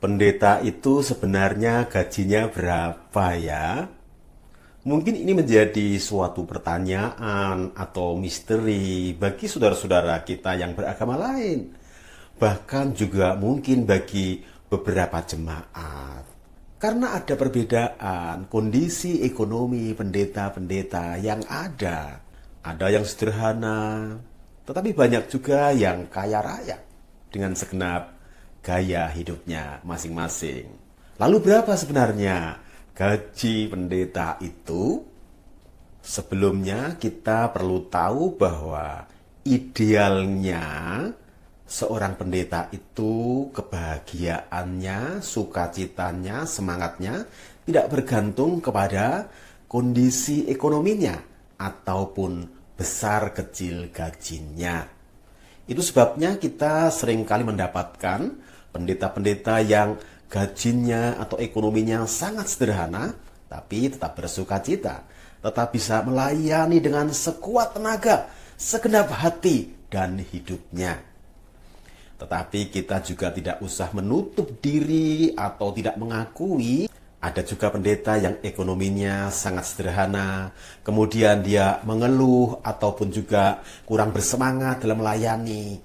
Pendeta itu sebenarnya gajinya berapa ya? Mungkin ini menjadi suatu pertanyaan atau misteri bagi saudara-saudara kita yang beragama lain. Bahkan juga mungkin bagi beberapa jemaat. Karena ada perbedaan kondisi ekonomi pendeta-pendeta yang ada. Ada yang sederhana, tetapi banyak juga yang kaya raya dengan segenap gaya hidupnya masing-masing. Lalu berapa sebenarnya gaji pendeta itu? Sebelumnya kita perlu tahu bahwa idealnya seorang pendeta itu kebahagiaannya, sukacitanya, semangatnya tidak bergantung kepada kondisi ekonominya ataupun besar kecil gajinya. Itu sebabnya kita seringkali mendapatkan pendeta-pendeta yang gajinya atau ekonominya sangat sederhana, tapi tetap bersukacita, tetap bisa melayani dengan sekuat tenaga, segenap hati dan hidupnya. Tetapi kita juga tidak usah menutup diri atau tidak mengakui ada juga pendeta yang ekonominya sangat sederhana, kemudian dia mengeluh ataupun juga kurang bersemangat dalam melayani.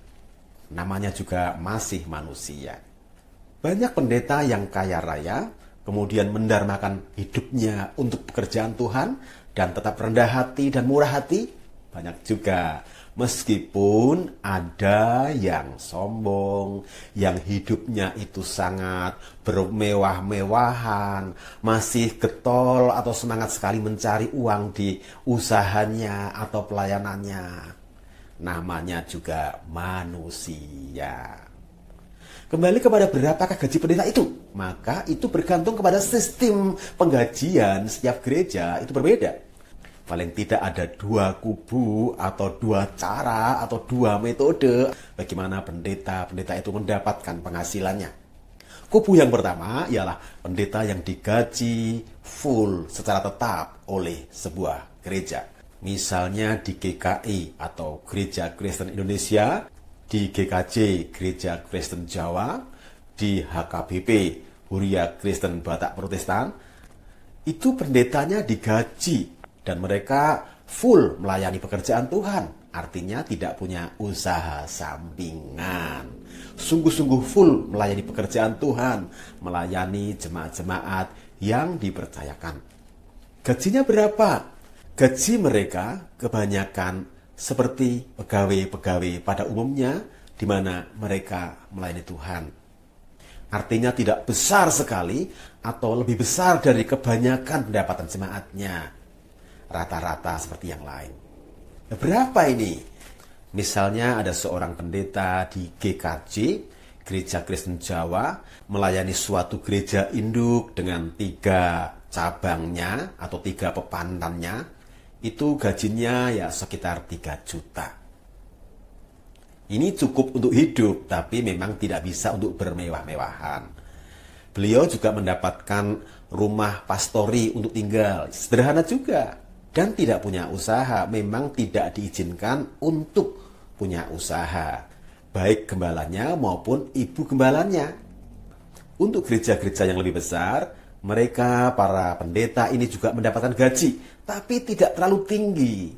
Namanya juga masih manusia. Banyak pendeta yang kaya raya, kemudian mendarmakan hidupnya untuk pekerjaan Tuhan dan tetap rendah hati dan murah hati. Banyak juga. Meskipun ada yang sombong, yang hidupnya itu sangat bermewah-mewahan, masih getol atau semangat sekali mencari uang di usahanya atau pelayanannya. Namanya juga manusia. Kembali kepada berapakah gaji pendeta itu? Maka itu bergantung kepada sistem penggajian setiap gereja itu berbeda. Paling tidak ada dua kubu atau dua cara atau dua metode bagaimana pendeta-pendeta itu mendapatkan penghasilannya. Kubu yang pertama ialah pendeta yang digaji full secara tetap oleh sebuah gereja. Misalnya di GKI atau Gereja Kristen Indonesia, di GKJ Gereja Kristen Jawa, di HKBP Huria Kristen Batak Protestan, itu pendetanya digaji dan mereka full melayani pekerjaan Tuhan. Artinya tidak punya usaha sampingan. Sungguh-sungguh full melayani pekerjaan Tuhan, melayani jemaat-jemaat yang dipercayakan. Gajinya berapa? Gaji mereka kebanyakan seperti pegawai-pegawai pada umumnya di mana mereka melayani Tuhan. Artinya tidak besar sekali atau lebih besar dari kebanyakan pendapatan jemaatnya. Rata-rata seperti yang lain. Berapa ini? Misalnya ada seorang pendeta di GKJ, Gereja Kristen Jawa, melayani suatu gereja induk dengan 3 cabangnya atau 3 pepantannya. Itu gajinya ya sekitar 3 juta. Ini cukup untuk hidup, tapi memang tidak bisa untuk bermewah-mewahan. Beliau juga mendapatkan rumah pastori untuk tinggal, sederhana juga. Dan tidak punya usaha, memang tidak diizinkan untuk punya usaha. Baik gembalanya maupun ibu gembalanya. Untuk gereja-gereja yang lebih besar, mereka para pendeta ini juga mendapatkan gaji, tapi tidak terlalu tinggi.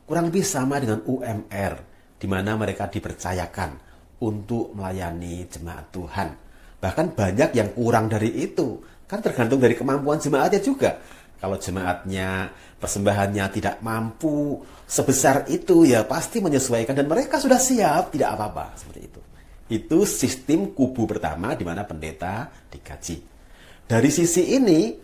Kurang lebih sama dengan UMR, di mana mereka dipercayakan untuk melayani jemaat Tuhan. Bahkan banyak yang kurang dari itu, kan tergantung dari kemampuan jemaatnya juga. Kalau jemaatnya persembahannya tidak mampu sebesar itu, ya pasti menyesuaikan dan mereka sudah siap, tidak apa-apa seperti itu. Itu sistem kubu pertama di mana pendeta digaji. Dari sisi ini,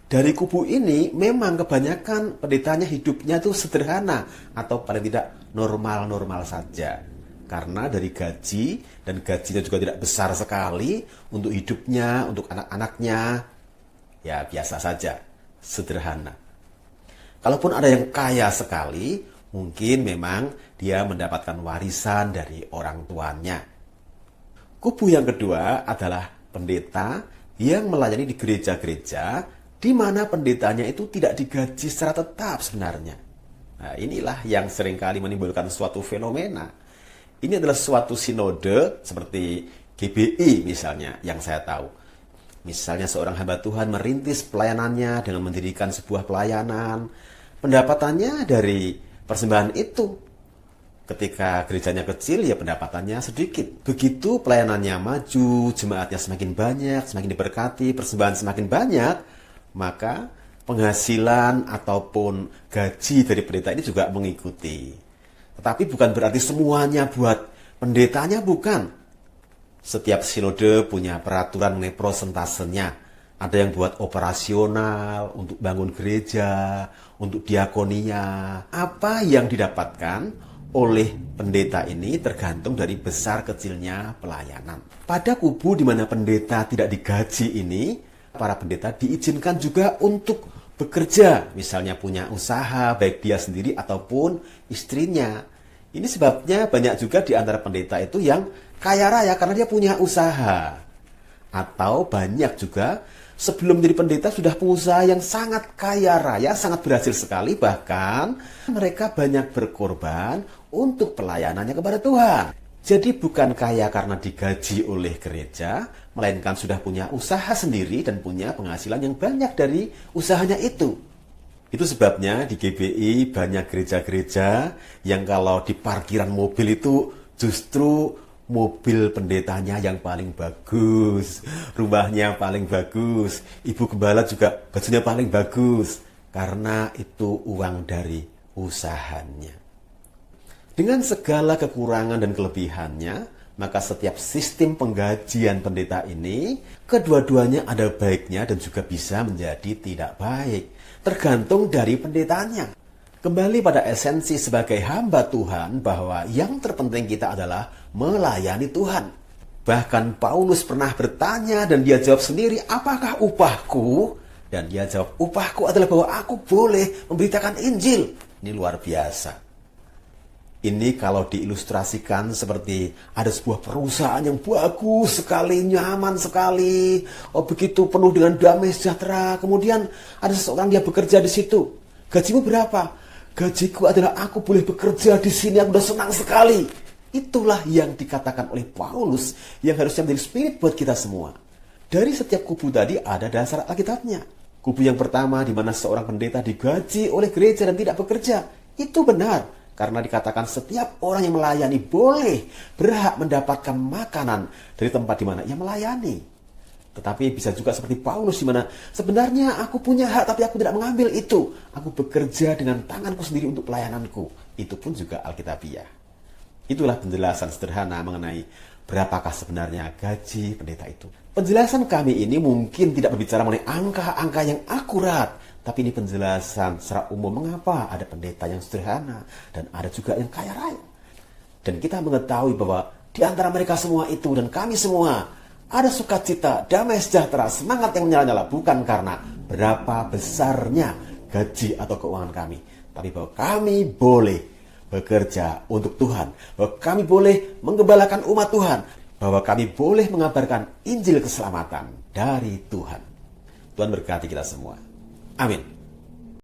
dari kubu ini memang kebanyakan pendetanya hidupnya itu sederhana atau paling tidak normal-normal saja. Karena dari gaji dan gajinya juga tidak besar sekali untuk hidupnya, untuk anak-anaknya, ya biasa saja, sederhana. Kalaupun ada yang kaya sekali, mungkin memang dia mendapatkan warisan dari orang tuanya. Kubu yang kedua adalah pendeta yang melayani di gereja-gereja di mana pendetanya itu tidak digaji secara tetap sebenarnya. Nah, inilah yang seringkali menimbulkan suatu fenomena. Ini adalah suatu sinode seperti GBI misalnya yang saya tahu. Misalnya seorang hamba Tuhan merintis pelayanannya dengan mendirikan sebuah pelayanan, pendapatannya dari persembahan itu. Ketika gerejanya kecil, ya pendapatannya sedikit. Begitu pelayanannya maju, jemaatnya semakin banyak, semakin diberkati, persembahan semakin banyak, maka penghasilan ataupun gaji dari pendeta ini juga mengikuti. Tetapi bukan berarti semuanya buat pendetanya, bukan. Setiap sinode punya peraturan mengenai prosentasenya. Ada yang buat operasional, untuk bangun gereja, untuk diakonia. Apa yang didapatkan oleh pendeta ini tergantung dari besar kecilnya pelayanan. Pada kubu di mana pendeta tidak digaji ini, para pendeta diizinkan juga untuk bekerja. Misalnya punya usaha, baik dia sendiri ataupun istrinya. Ini sebabnya banyak juga di antara pendeta itu yang kaya raya karena dia punya usaha. Atau banyak juga sebelum menjadi pendeta sudah pengusaha yang sangat kaya raya, sangat berhasil sekali. Bahkan mereka banyak berkorban untuk pelayanannya kepada Tuhan. Jadi bukan kaya karena digaji oleh gereja, melainkan sudah punya usaha sendiri dan punya penghasilan yang banyak dari usahanya itu. Itu sebabnya di GBI banyak gereja-gereja yang kalau di parkiran mobil itu justru mobil pendetanya yang paling bagus, rumahnya paling bagus, ibu gembala juga bajunya paling bagus, karena itu uang dari usahanya. Dengan segala kekurangan dan kelebihannya, maka setiap sistem penggajian pendeta ini, kedua-duanya ada baiknya dan juga bisa menjadi tidak baik. Tergantung dari pendetanya. Kembali pada esensi sebagai hamba Tuhan bahwa yang terpenting kita adalah melayani Tuhan. Bahkan Paulus pernah bertanya dan dia jawab sendiri, apakah upahku? Dan dia jawab, upahku adalah bahwa aku boleh memberitakan Injil. Ini luar biasa. Ini kalau diilustrasikan seperti ada sebuah perusahaan yang bagus sekali, nyaman sekali, begitu penuh dengan damai sejahtera. Kemudian ada seseorang dia bekerja di situ. Gajimu berapa? Gajiku adalah aku boleh bekerja di sini, aku udah senang sekali. Itulah yang dikatakan oleh Paulus yang harusnya menjadi spirit buat kita semua. Dari setiap kubu tadi ada dasar Alkitabnya. Kubu yang pertama di mana seorang pendeta digaji oleh gereja dan tidak bekerja. Itu benar. Karena dikatakan setiap orang yang melayani boleh berhak mendapatkan makanan dari tempat di mana ia melayani. Tetapi bisa juga seperti Paulus di mana sebenarnya aku punya hak tapi aku tidak mengambil itu. Aku bekerja dengan tanganku sendiri untuk pelayananku. Itu pun juga Alkitabiah. Itulah penjelasan sederhana mengenai berapakah sebenarnya gaji pendeta itu. Penjelasan kami ini mungkin tidak berbicara mengenai angka-angka yang akurat, tapi ini penjelasan secara umum mengapa ada pendeta yang sederhana dan ada juga yang kaya raya. Dan kita mengetahui bahwa di antara mereka semua itu dan kami semua ada sukacita, damai sejahtera, semangat yang menyala-nyala bukan karena berapa besarnya gaji atau keuangan kami, tapi bahwa kami boleh bekerja untuk Tuhan, bahwa kami boleh menggembalakan umat Tuhan, bahwa kami boleh mengabarkan Injil keselamatan dari Tuhan. Tuhan berkati kita semua. Amin.